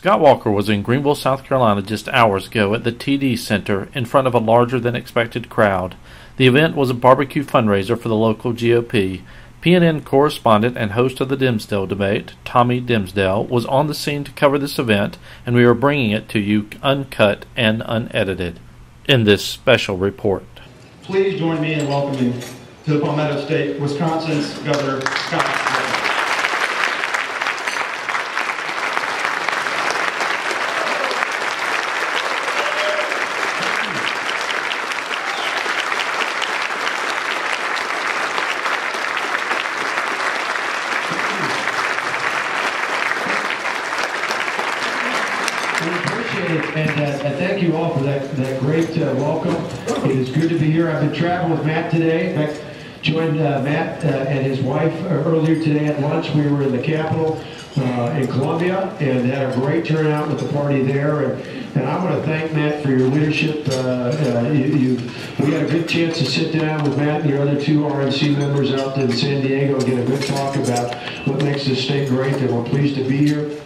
Scott Walker was in Greenville, South Carolina just hours ago at the TD Center in front of a larger-than-expected crowd. The event was a barbecue fundraiser for the local GOP. PNN correspondent and host of the Dimsdale debate, Tommy Dimsdale, was on the scene to cover this event, and we are bringing it to you uncut and unedited in this special report. Please join me in welcoming to the Palmetto State, Wisconsin's Governor Scott Walker. And thank you all for that great welcome. It is good to be here. I've been traveling with Matt today. In fact, joined Matt and his wife earlier today at lunch. We were in the Capitol in Columbia and had a great turnout with the party there. And I want to thank Matt for your leadership. We had a good chance to sit down with Matt and your other two RNC members out in San Diego and get a good talk about what makes this state great, and we're pleased to be here.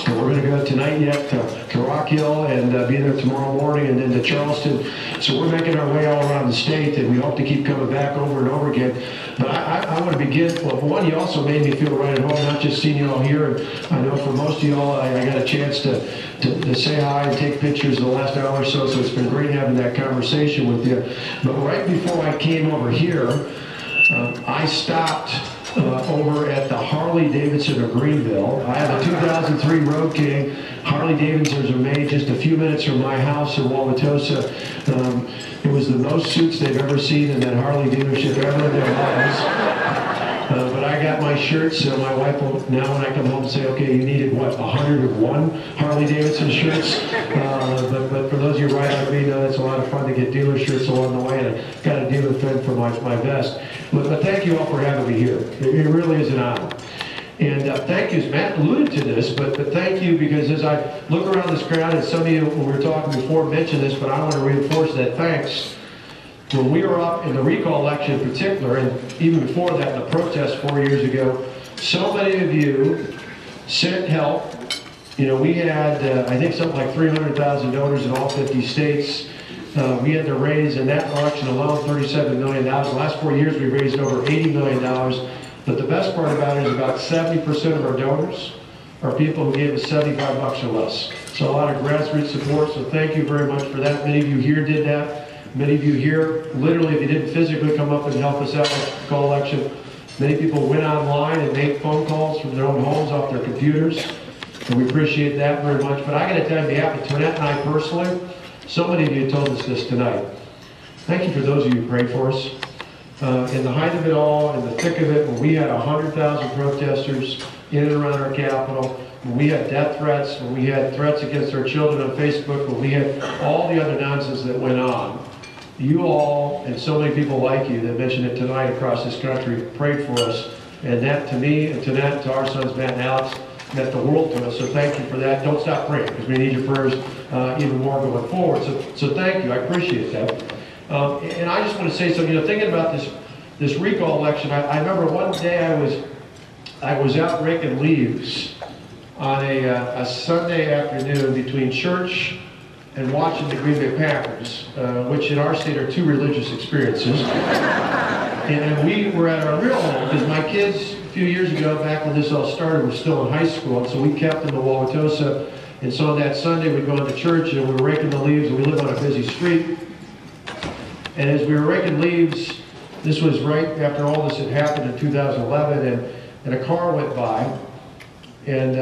And we're going to go tonight yet to Rock Hill and be there tomorrow morning, and then to Charleston. So we're making our way all around the state, and we hope to keep coming back over and over again. But I want to begin, well, one, you also made me feel right at home, not just seeing you all here. And I know for most of y'all, I got a chance to say hi and take pictures in the last hour or so, so it's been great having that conversation with you. But right before I came over here, I stopped over at the Harley Davidson of Greenville. I have a 2003 Road King. Harley Davidsons are made just a few minutes from my house in Wauwatosa. It was the most suits they've ever seen in that Harley dealership ever in their lives. But I got my shirts, so my wife will now when I come home say, okay, you needed what, 101 Harley Davidson shirts? But for those of you right like me know that's a lot of fun to get dealer shirts along the way, and I got a dealer thread for my vest. But thank you all for having me here. It really is an honor. And thank you, Matt alluded to this, but thank you, because as I look around this crowd, and some of you, when we were talking before, mentioned this, but I want to reinforce that thanks. When we were up in the recall election in particular, and even before that in the protest 4 years ago, so many of you sent help. You know, we had, I think, something like 300,000 donors in all 50 states. We had to raise, in that election alone, $37 million. The last 4 years, we raised over $80 million. But the best part about it is about 70% of our donors are people who gave us $75 or less. So a lot of grassroots support, so thank you very much for that. Many of you here did that. Many of you here, literally, if you didn't physically come up and help us out with the call election, many people went online and made phone calls from their own homes off their computers. And we appreciate that very much. But I got to tell you, on behalf of Tonette and I personally, so many of you told us this tonight. Thank you for those of you who prayed for us. In the height of it all, in the thick of it, when we had 100,000 protesters in and around our Capitol, when we had death threats, when we had threats against our children on Facebook, when we had all the other nonsense that went on, you all, and so many people like you that mentioned it tonight across this country, prayed for us. And that, to me, and to Nat, to our sons, Matt and Alex, meant the world to us. So thank you for that. Don't stop praying, because we need your prayers even more going forward. So thank you. I appreciate that. And I just want to say something. You know, thinking about this recall election, I remember one day I was out raking leaves on a Sunday afternoon between church and watching the Green Bay Packers, which in our state are two religious experiences. And we were at our real home, because my kids, a few years ago, back when this all started, were still in high school, and so we kept them in Wauwatosa. And so on that Sunday, we'd go into church, and we were raking the leaves, and we live on a busy street. And as we were raking leaves, this was right after all this had happened in 2011, and a car went by. And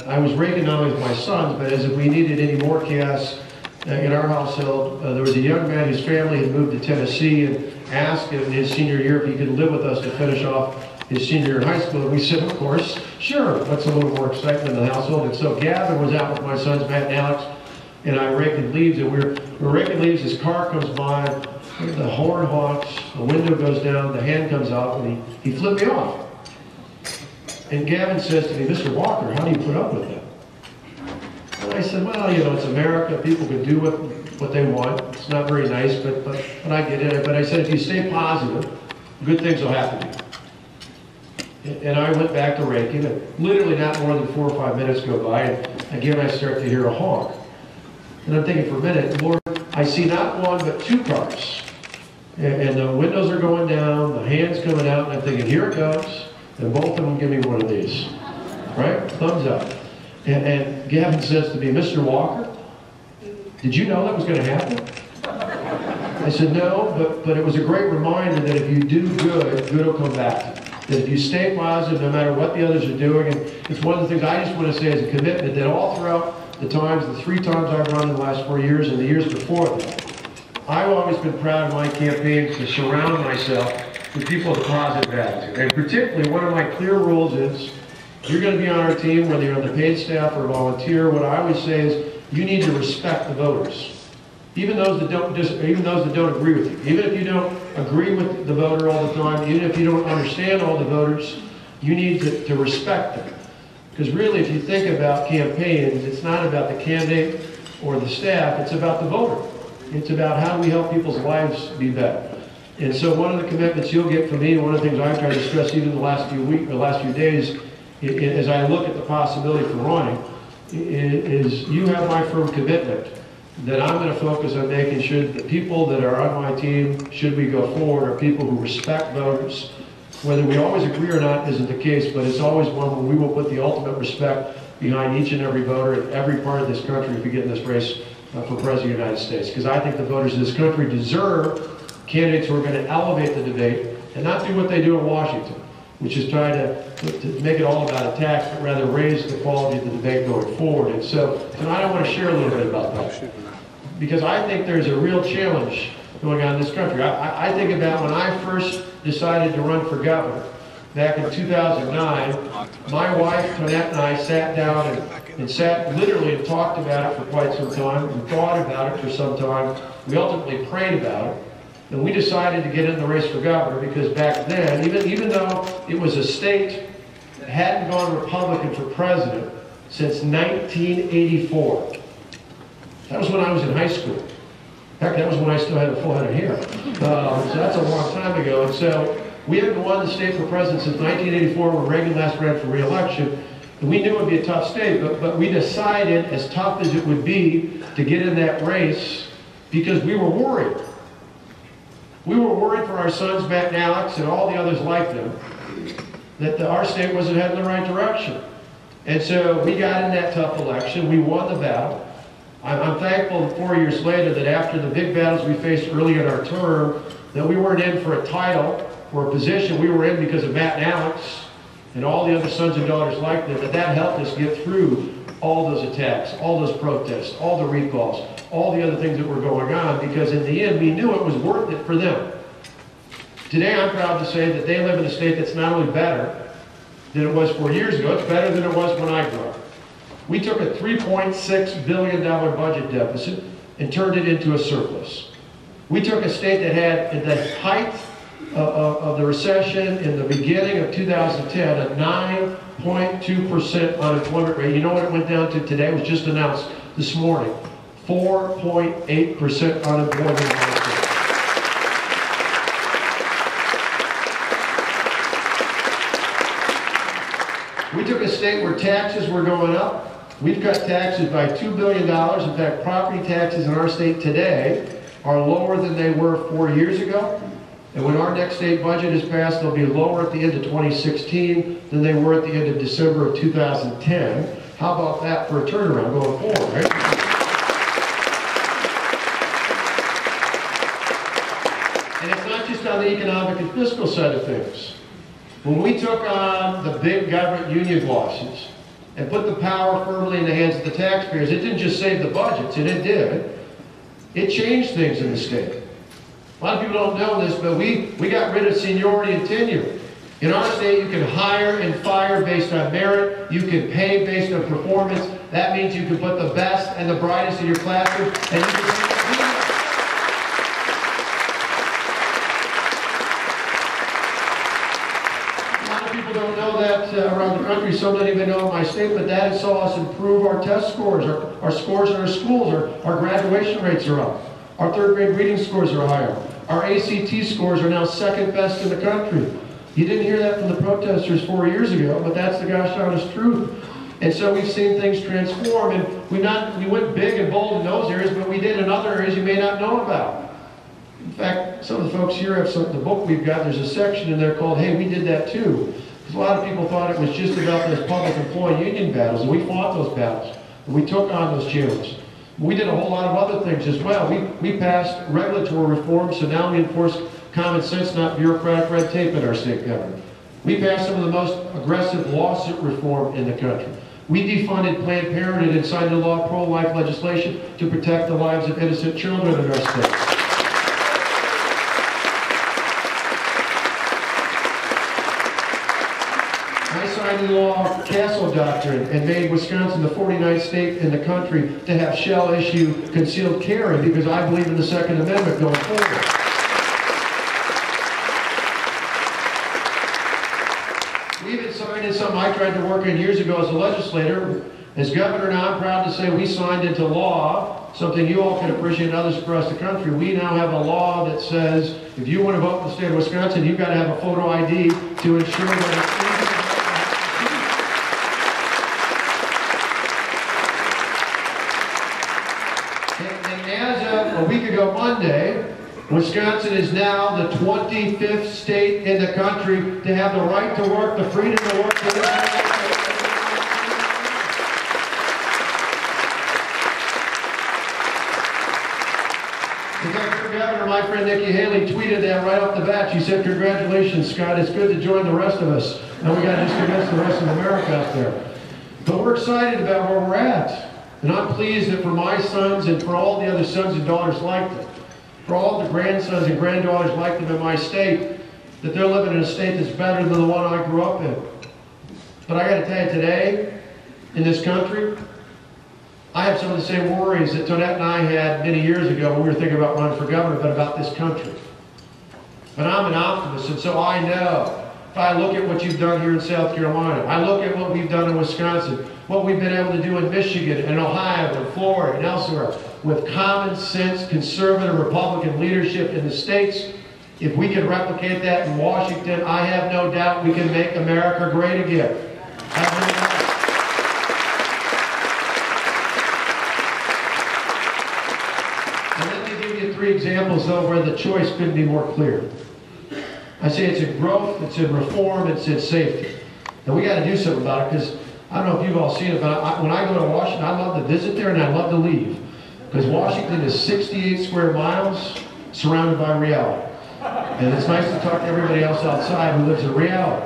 I was raking not only with my sons, but as if we needed any more chaos in our household, there was a young man whose family had moved to Tennessee and asked in his senior year if he could live with us to finish off his senior year in high school. And we said, of course, sure. That's a little more excitement in the household. And so Gavin was out with my sons, Matt and Alex, and I raking leaves. And we're raking leaves. His car comes by, the horn honks, the window goes down, the hand comes out, and he flipped me off. And Gavin says to me, Mr. Walker, how do you put up with that? And I said, well, you know, it's America. People can do what they want. It's not very nice, but I get it. But I said, if you stay positive, good things will happen to you. And I went back to raking, and literally not more than 4 or 5 minutes go by, and again I start to hear a honk. And I'm thinking for a minute, Lord, I see not one but two cars. And the windows are going down, the hand's coming out, and I'm thinking, here it goes. And both of them give me one of these. Right? Thumbs up. And Gavin says to me, Mr. Walker, did you know that was going to happen? I said, no, but it was a great reminder that if you do good, good will come back to you. That if you stay positive, no matter what the others are doing, and it's one of the things I just want to say as a commitment, that all throughout the times, the 3 times I've run in the last 4 years and the years before that, I've always been proud of my campaign to surround myself with people with a positive attitude. And particularly, one of my clear rules is, you're going to be on our team, whether you're on the paid staff or volunteer, what I always say is, you need to respect the voters. Even those that don't agree with you. Even if you don't agree with the voter all the time, even if you don't understand all the voters, you need to respect them. Because really, if you think about campaigns, it's not about the candidate or the staff, it's about the voter. It's about how do we help people's lives be better. And so one of the commitments you'll get from me, and one of the things I've tried to stress even the last few weeks, or last few days, as I look at the possibility for running, is you have my firm commitment that I'm going to focus on making sure the people that are on my team, should we go forward, are people who respect voters. Whether we always agree or not isn't the case, but it's always one where we will put the ultimate respect behind each and every voter in every part of this country if we get in this race for President of the United States. Because I think the voters of this country deserve candidates who are going to elevate the debate and not do what they do in Washington, which is try to make it all about attacks, but rather raise the quality of the debate going forward. And so tonight I want to share a little bit about that, because I think there's a real challenge going on in this country. I think about when I first decided to run for governor back in 2009, my wife, Tonette, and I sat down and sat literally and talked about it for quite some time. We thought about it for some time. We ultimately prayed about it. And we decided to get in the race for governor because back then, even though it was a state that hadn't gone Republican for president since 1984, that was when I was in high school. Heck, that was when I still had a full head of hair. So that's a long time ago. And so we hadn't won the state for president since 1984 when Reagan last ran for re-election. And we knew it would be a tough state, but we decided, as tough as it would be, to get in that race because we were worried. We were worried for our sons, Matt and Alex, and all the others like them, that our state wasn't heading in the right direction. And so we got in that tough election. We won the battle. I'm thankful that 4 years later that after the big battles we faced early in our term, that we weren't in for a title or a position. We were in because of Matt and Alex and all the other sons and daughters like them, that helped us get through all those attacks, all those protests, all the recalls, all the other things that were going on, because in the end we knew it was worth it for them. Today I'm proud to say that they live in a state that's not only better than it was 4 years ago, it's better than it was when I grew up. We took a $3.6 billion budget deficit and turned it into a surplus. We took a state that had, at the height of the recession in the beginning of 2010, a 9.2% unemployment rate. You know what it went down to today? It was just announced this morning. 4.8% unemployment rate. We took a state where taxes were going up. We've cut taxes by $2 billion. In fact, property taxes in our state today are lower than they were 4 years ago. And when our next state budget is passed, they'll be lower at the end of 2016 than they were at the end of December of 2010. How about that for a turnaround going forward, right? And it's not just on the economic and fiscal side of things. When we took on the big government union bosses and put the power firmly in the hands of the taxpayers, it didn't just save the budgets, and it did. It changed things in the state. A lot of people don't know this, but we got rid of seniority and tenure. In our state, you can hire and fire based on merit. You can pay based on performance. That means you can put the best and the brightest in your classroom, and you can don't know that around the country. Some don't even know my state, but that saw us improve our test scores, our scores in our schools, our graduation rates are up. Our third grade reading scores are higher. Our ACT scores are now second best in the country. You didn't hear that from the protesters 4 years ago, but that's the gosh honest truth. And so we've seen things transform, and we went big and bold in those areas, but we did in other areas you may not know about. In fact, some of the folks here have the book we've got, there's a section in there called, Hey, We Did That Too. Because a lot of people thought it was just about those public employee union battles, and we fought those battles, and we took on those challenges. We did a whole lot of other things as well. We passed regulatory reform, so now we enforce common sense, not bureaucratic red tape in our state government. We passed some of the most aggressive lawsuit reform in the country. We defunded Planned Parenthood and signed into law pro-life legislation to protect the lives of innocent children in our state. I signed into law Castle Doctrine and made Wisconsin the 49th state in the country to have shall issue concealed carry because I believe in the Second Amendment going forward. We even signed in something I tried to work in years ago as a legislator. As governor now, I'm proud to say we signed into law something you all can appreciate and others across the country. We now have a law that says if you want to vote in the state of Wisconsin, you've got to have a photo ID to ensure that it's easy. And as of a week ago Monday, Wisconsin is now the 25th state in the country to have the right to work, the freedom to work. In fact, your governor, my friend Nikki Haley, tweeted that right off the bat. She said, "Congratulations, Scott. It's good to join the rest of us. Now we got to just convince the rest of America out there." But we're excited about where we're at. And I'm pleased that for my sons and for all the other sons and daughters like them, for all the grandsons and granddaughters like them in my state, that they're living in a state that's better than the one I grew up in. But I got to tell you, today, in this country, I have some of the same worries that Tonette and I had many years ago when we were thinking about running for governor, but about this country. But I'm an optimist, and so I know, if I look at what you've done here in South Carolina, I look at what we've done in Wisconsin, what we've been able to do in Michigan and Ohio and Florida and elsewhere, with common sense, conservative, Republican leadership in the states, if we can replicate that in Washington, I have no doubt we can make America great again. And let me give you 3 examples, though, where the choice couldn't be more clear. I say it's in growth, it's in reform, it's in safety. And we got to do something about it, because I don't know if you've all seen it, but when I go to Washington, I love to visit there and I love to leave. Because Washington is 68 square miles surrounded by reality. And it's nice to talk to everybody else outside who lives in reality.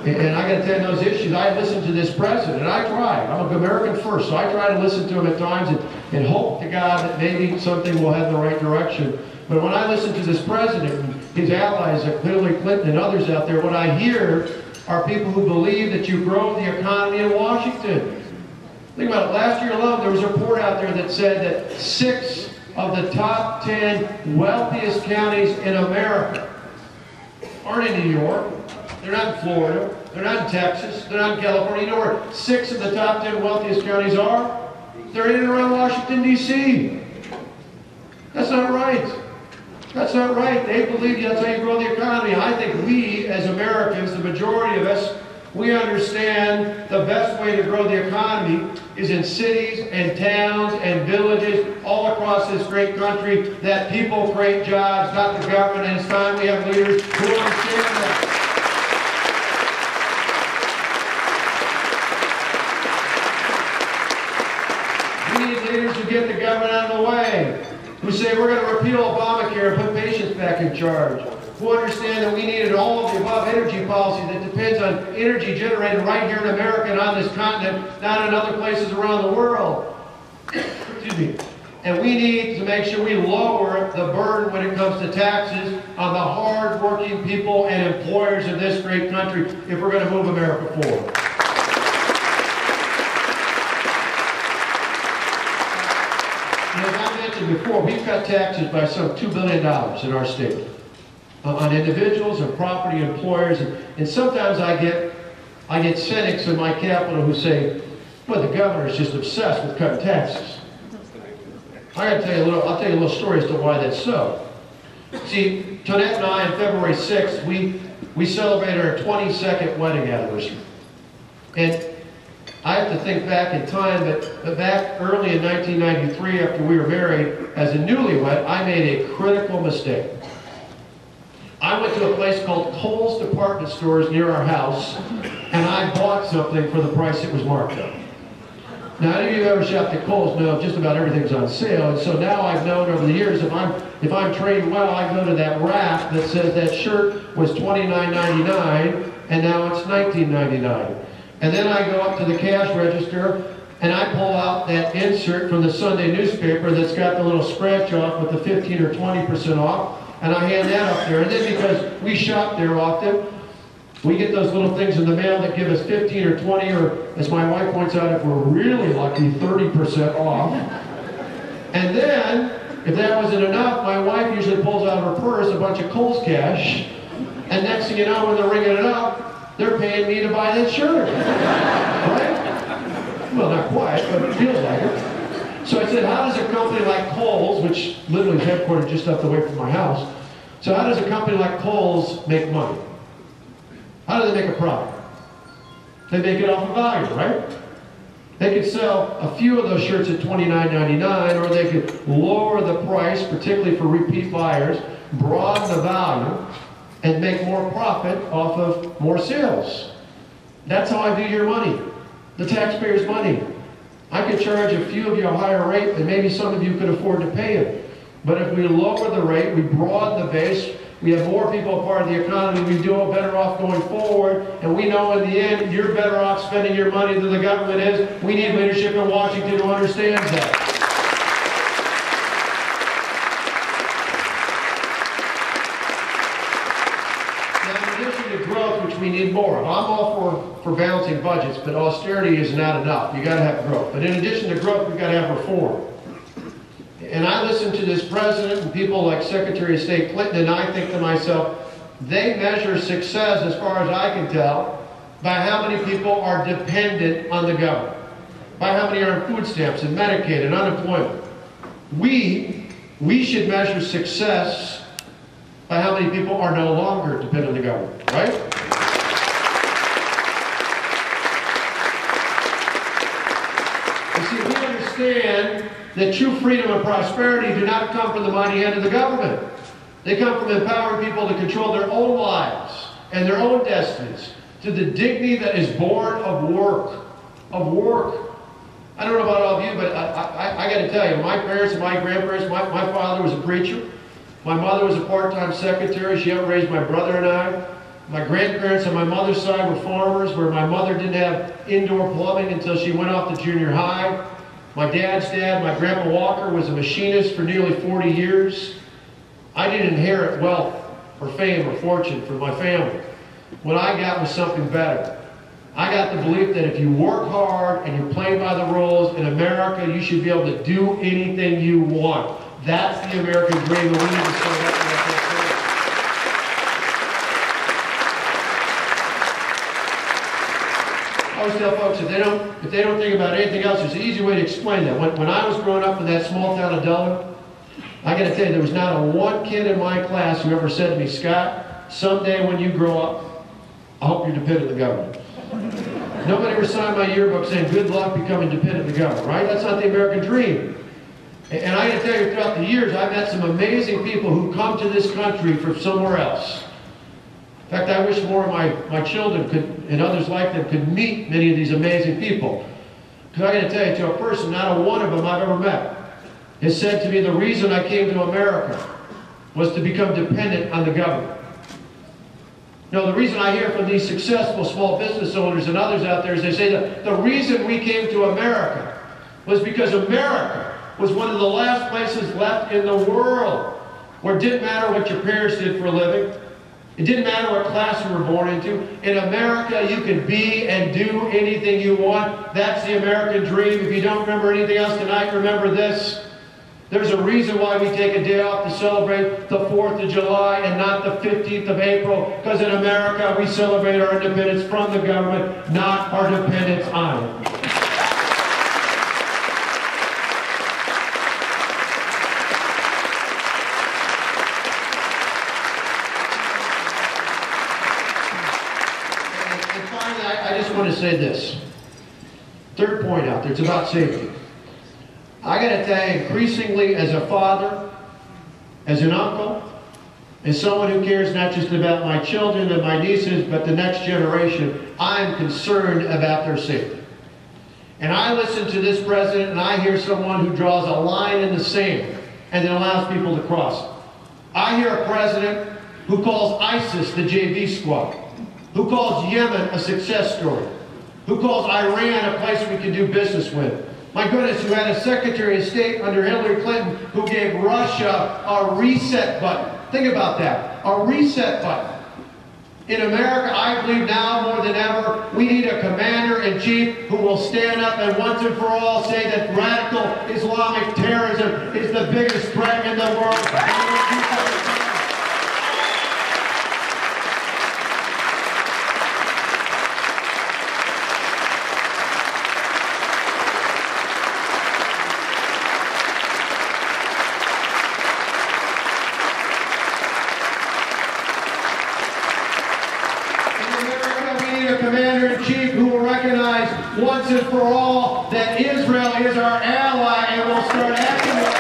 And I got to tell you, those issues, I listen to this president, and I try. I'm an American first, so I try to listen to him at times and hope to God that maybe something will head in the right direction. But when I listen to this president and his allies, like Hillary Clinton and others out there, what I hear are people who believe that you grow the economy in Washington. Think about it. Last year alone, there was a report out there that said that 6 of the top 10 wealthiest counties in America aren't in New York. They're not in Florida. They're not in Texas. They're not in California. You know where 6 of the top 10 wealthiest counties are? They're in and around Washington, D.C. That's not right. That's not right. They believe that's how you grow the economy. I think we, as Americans, the majority of us, we understand the best way to grow the economy is in cities and towns and villages all across this great country, that people create jobs, not the government. And it's time we have leaders who understand that. We need leaders who get the government out of the way, who say we're going to repeal Obamacare and put patients back in charge, who understand that we need an all-of-the-above energy policy that depends on energy generated right here in America and on this continent, not in other places around the world. Excuse me. And we need to make sure we lower the burden when it comes to taxes on the hard-working people and employers in this great country if we're going to move America forward. As I mentioned before, we've cut taxes by some $2 billion in our state on individuals and property employers, and sometimes I get cynics in my capital who say, "Well, the governor is just obsessed with cutting taxes." I got to tell you I'll tell you a little story as to why that's so. See, Tonette and I, on February 6th, we celebrated our 22nd wedding anniversary, and I have to think back in time, but back early in 1993, after we were married, as a newlywed, I made a critical mistake. I went to a place called Kohl's Department Stores near our house, and I bought something for the price it was marked up. Now, any of you who ever shopped at Kohl's know just about everything's on sale, and so now I've known over the years, if I'm trained well, I go to that rack that says that shirt was $29.99, and now it's $19.99. And then I go up to the cash register, and I pull out that insert from the Sunday newspaper that's got the little scratch off with the 15 or 20% off, and I hand that up there. And then because we shop there often, we get those little things in the mail that give us 15 or 20, or as my wife points out, if we're really lucky, 30% off. And then, if that wasn't enough, my wife usually pulls out of her purse a bunch of Kohl's cash, and next thing you know, when they're ringing it up, they're paying me to buy that shirt. Right? Well, not quite, but it feels like it. So I said, how does a company like Kohl's, which literally is headquartered just up the way from my house, so how does a company like Kohl's make money? How do they make a profit? They make it off of value, right? They could sell a few of those shirts at $29.99, or they could lower the price, particularly for repeat buyers, broaden the value, and make more profit off of more sales. That's how I view your money, the taxpayers' money. I could charge a few of you a higher rate than maybe some of you could afford to pay it. But if we lower the rate, we broaden the base, we have more people a part of the economy, we do a better off going forward, and we know in the end, you're better off spending your money than the government is. We need leadership in Washington who understands that. Growth, which we need more of. I'm all for balancing budgets, but austerity is not enough. You got to have growth. But in addition to growth, we've got to have reform. And I listen to this president and people like Secretary of State Clinton, and I think to myself, they measure success, as far as I can tell, by how many people are dependent on the government, by how many are on food stamps and Medicaid and unemployment. We should measure success by how many people are no longer dependent on the government, right? You see, we understand that true freedom and prosperity do not come from the mighty hand of the government. They come from empowering people to control their own lives and their own destinies to the dignity that is born of work. Of work. I don't know about all of you, but I got to tell you, my parents and my grandparents, my father was a preacher. My mother was a part-time secretary. She helped raise my brother and I. My grandparents on my mother's side were farmers, where my mother didn't have indoor plumbing until she went off to junior high. My dad's dad, my Grandpa Walker, was a machinist for nearly 40 years. I didn't inherit wealth or fame or fortune from my family. What I got was something better. I got the belief that if you work hard and you play by the rules in America, you should be able to do anything you want. That's the American dream, and we need to stand up for that. I always tell folks, if they don't think about anything else, there's an easy way to explain that. When I was growing up in that small town of Delaware, I got to tell you, there was not a one kid in my class who ever said to me, Scott, someday when you grow up, I hope you're dependent on the government. Nobody ever signed my yearbook saying, good luck becoming dependent on the government, right? That's not the American dream. And I got to tell you, throughout the years, I've met some amazing people who come to this country from somewhere else. In fact, I wish more of my children could, and others like them, could meet many of these amazing people. Because I got to tell you, to a person, not a one of them I've ever met, has said to me, the reason I came to America was to become dependent on the government. No, the reason I hear from these successful small business owners and others out there is they say that the reason we came to America was because America was one of the last places left in the world where it didn't matter what your parents did for a living. It didn't matter what class you were born into. In America, you could be and do anything you want. That's the American dream. If you don't remember anything else tonight, remember this. There's a reason why we take a day off to celebrate the 4th of July and not the 15th of April. Because in America, we celebrate our independence from the government, not our dependence on it. And finally, I just want to say this. Third point out there, it's about safety. I got to tell you, increasingly as a father, as an uncle, as someone who cares not just about my children and my nieces, but the next generation, I'm concerned about their safety. And I listen to this president and I hear someone who draws a line in the sand and then allows people to cross it. I hear a president who calls ISIS the JV squad, who calls Yemen a success story, who calls Iran a place we can do business with. My goodness, who had a Secretary of State under Hillary Clinton who gave Russia a reset button. Think about that, a reset button. In America, I believe now more than ever, we need a commander-in-chief who will stand up and once and for all say that radical Islamic terrorism is the biggest threat in the world. Commander-in-chief who will recognize once and for all that Israel is our ally and will start acting like that.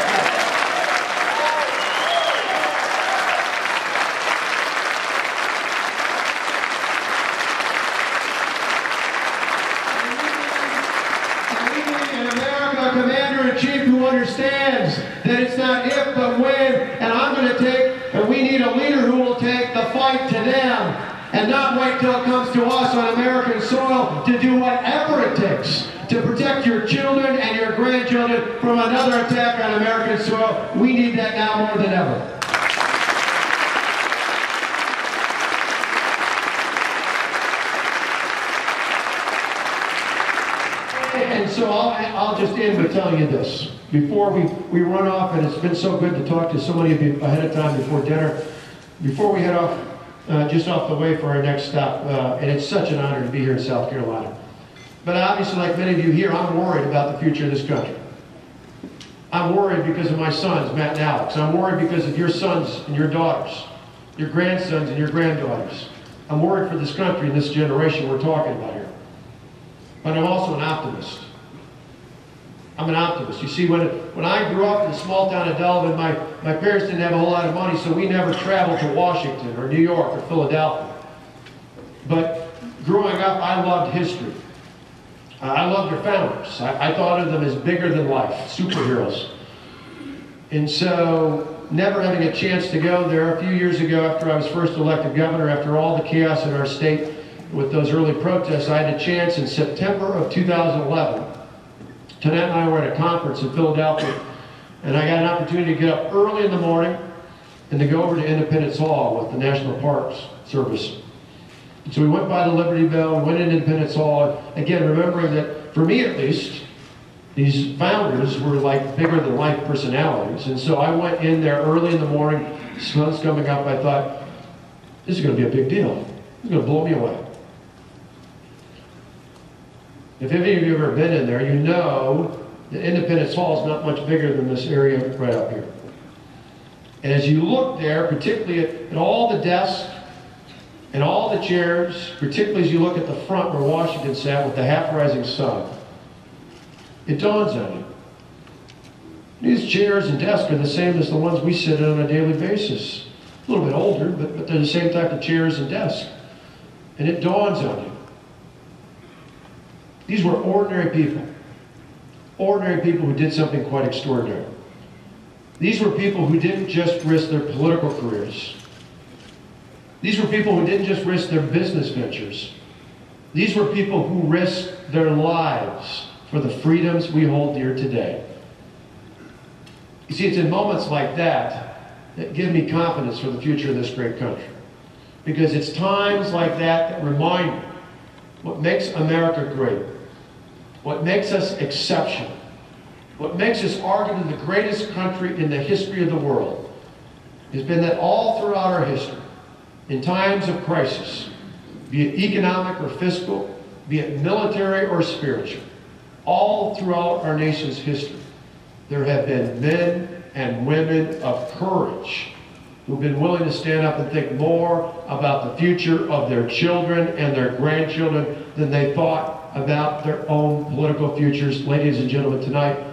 We need in America a commander-in-chief who understands that it's not if but when, and we need a leader who will take the fight to them. And not wait till it comes to us on American soil to do whatever it takes to protect your children and your grandchildren from another attack on American soil. We need that now more than ever. And so I'll just end with telling you this. Before we run off, and it's been so good to talk to so many of you ahead of time before dinner, before we head off, just off the way for our next stop, and it's such an honor to be here in South Carolina. But obviously, like many of you here, I'm worried about the future of this country. I'm worried because of my sons, Matt and Alex. I'm worried because of your sons and your daughters, your grandsons and your granddaughters. I'm worried for this country and this generation we're talking about here. But I'm also an optimist. I'm an optimist. You see, when I grew up in the small town of Delavan, my parents didn't have a whole lot of money, so we never traveled to Washington or New York or Philadelphia. But growing up, I loved history. I loved their founders. I thought of them as bigger than life, superheroes. And so, never having a chance to go there, a few years ago after I was first elected governor, after all the chaos in our state with those early protests, I had a chance in September of 2011. Tonight and I were at a conference in Philadelphia, and I got an opportunity to get up early in the morning and to go over to Independence Hall with the National Parks Service. And so we went by the Liberty Bell, we went into Independence Hall, again, remembering that, for me at least, these founders were like bigger than life personalities. And so I went in there early in the morning, the sun's coming up, I thought, this is going to be a big deal. This is going to blow me away. If any of you have ever been in there, you know that Independence Hall is not much bigger than this area right up here. And as you look there, particularly at all the desks and all the chairs, particularly as you look at the front where Washington sat with the half-rising sun, it dawns on you. These chairs and desks are the same as the ones we sit on a daily basis. A little bit older, but they're the same type of chairs and desks. And it dawns on you. These were ordinary people who did something quite extraordinary. These were people who didn't just risk their political careers. These were people who didn't just risk their business ventures. These were people who risked their lives for the freedoms we hold dear today. You see, it's in moments like that that give me confidence for the future of this great country. Because it's times like that remind me what makes America great, what makes us exceptional, what makes us arguably the greatest country in the history of the world, has been that all throughout our history, in times of crisis, be it economic or fiscal, be it military or spiritual, all throughout our nation's history, there have been men and women of courage who've been willing to stand up and think more about the future of their children and their grandchildren than they thought about their own political futures. Ladies and gentlemen, tonight,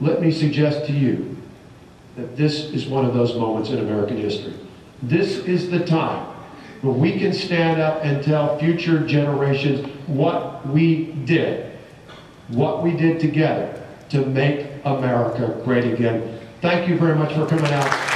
let me suggest to you that this is one of those moments in American history. This is the time when we can stand up and tell future generations what we did together to make America great again. Thank you very much for coming out.